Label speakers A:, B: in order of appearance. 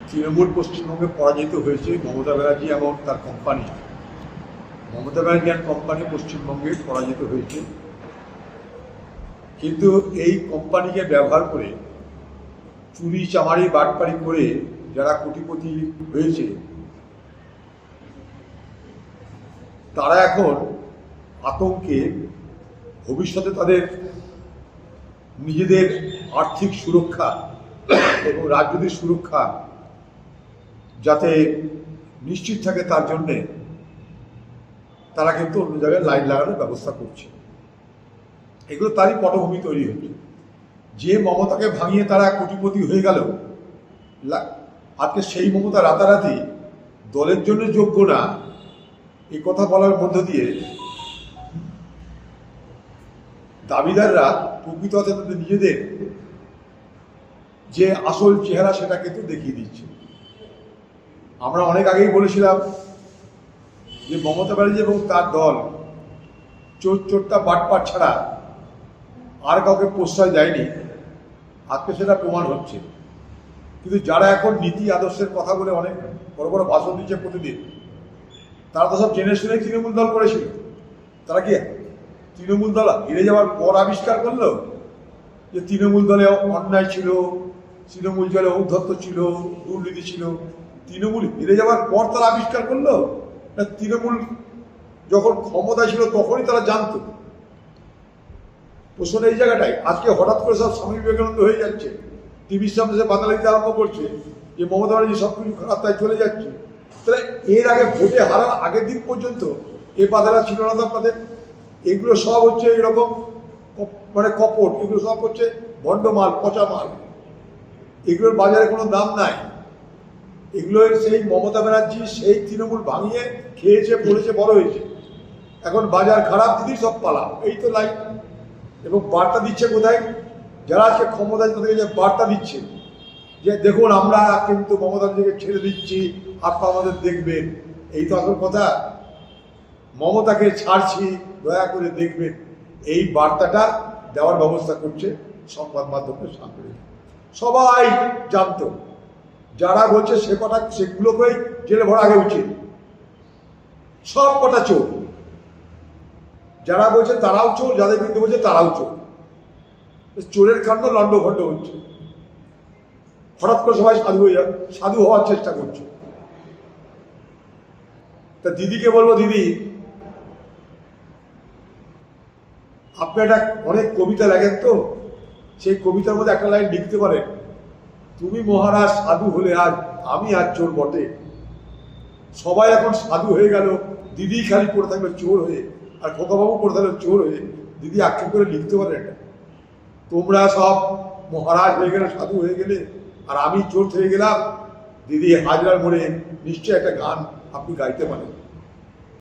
A: তৃণমূল পশ্চিমবঙ্গে পরাজিত হয়েছে মমতা ব্যানার্জি এবং তার কোম্পানি। মমতা ব্যানার্জি আর কোম্পানি পশ্চিমবঙ্গে পরাজিত হয়েছে, কিন্তু এই কোম্পানিকে ব্যবহার করে চুরি চামারি বাটপারি করে যারা কোটিপতি হয়েছে তারা এখন আতঙ্কে ভবিষ্যতে তাদের নিজেদের আর্থিক সুরক্ষা এবং রাজনৈতিক সুরক্ষা যাতে নিশ্চিত থাকে তার জন্যে তারা কিন্তু অন্য জায়গায় লাইন লাগানোর ব্যবস্থা করছে। এগুলো তারই পটভূমি তৈরি হচ্ছে। যে মমতাকে ভাঙিয়ে তারা কোটিপতি হয়ে গেল, আজকে সেই মমতা রাতারাতি দলের জন্য যোগ্য না এই কথা বলার মধ্য দিয়ে দাবিদাররা প্রকৃত অর্থে তাদের নিজেদের যে আসল চেহারা সেটা কিন্তু দেখিয়ে দিচ্ছে। আমরা অনেক আগেই বলেছিলাম যে মমতা ব্যানার্জি এবং তার দল চোরটা বাটপাট ছাড়া আর কাউকে প্রশ্রয় দেয়নি। আজকে সেটা প্রমাণ হচ্ছে। কিন্তু যারা এখন নীতি আদর্শের কথা বলে অনেক বড় বড় ভাষণ দিচ্ছে প্রতিদিন, তারা তো সব জেনে শুনে তৃণমূল দল করেছিল। তারা কি তৃণমূল দল হেরে যাওয়ার পর আবিষ্কার করলো যে তৃণমূল দলে অন্যায় ছিল, তৃণমূল দলে ঔদ্ধত্য ছিল, দুর্নীতি ছিল? তৃণমূল হেরে যাওয়ার পর তারা আবিষ্কার করলো না তৃণমূল যখন ক্ষমতায় ছিল তখনই তারা জানতো? প্রশ্ন এই জায়গাটাই। আজকে হঠাৎ করে সব স্বামী বিবেকানন্দ হয়ে যাচ্ছে, টিভির সামনে সে বাধা দিতে আরম্ভ করছে যে মমতা ব্যানার্জি সব কিছু খারাপ তাই চলে যাচ্ছে। তাহলে এর আগে ভোটে হারার আগের দিন পর্যন্ত এ বাধাটা ছিল না তাদের? এগুলো সব হচ্ছে এরকম মানে কপট, এগুলো সব হচ্ছে ভণ্ড মাল, পচা মাল। এগুলোর বাজারে কোনো দাম নাই। এগুলো সেই মমতা ব্যানার্জি সেই তৃণমূল ভাঙিয়ে খেয়েছে, পড়েছে, বড় হয়েছে। এখন বাজার খারাপ, দিদি সব পালাও, এই তো লাইন। এবং বার্তা দিচ্ছে কোথায়? যারা আজকে ক্ষমতায় তাদেরকে যে বার্তা দিচ্ছে যে দেখুন আমরা কিন্তু মমতা ব্যানার্জিকে ছেড়ে দিচ্ছি, আপনারা আমাদের দেখবেন, এই তো আসল কথা। মমতাকে ছাড়ছি, দয়া করে দেখবেন, এই বার্তাটা দেওয়ার ব্যবস্থা করছে সংবাদ মাধ্যমের সামনে। সবাই জানতো, যারা বলছে সে কটা সেগুলোকেই জেলে ভরা আগে উচিত। সব কটা চোর, যারা বলছে তারাও চোর, যাদের বিরুদ্ধে বলছে তারাও চোর। চোরের কাণ্ড লন্ডভন্ড হচ্ছে। হঠাৎ করে সবাই সাধু হওয়ার চেষ্টা করছে। তা দিদিকে বলবো, দিদি আপনি একটা অনেক কবিতা লেখেন তো, সেই কবিতার মধ্যে একটা লাইন লিখতে পারেন, তুমি মহারাজ সাধু হলে আজ আমি আজ চোর বটে। সবাই এখন সাধু হয়ে গেল, দিদি খালি পড়ে থাকবে চোর হয়ে, আর খোকাবাবু পড়ে থাকবে চোর হয়ে। দিদি আক্ষেপ করে লিখতে পারেন এটা, তোমরা সব মহারাজ হয়ে গেলে, সাধু হয়ে গেলে, আর আমি চোর হয়ে গেলাম। দিদি হাজরার মোড়ে নিশ্চয়ই একটা গান আপনি গাইতে পারেন।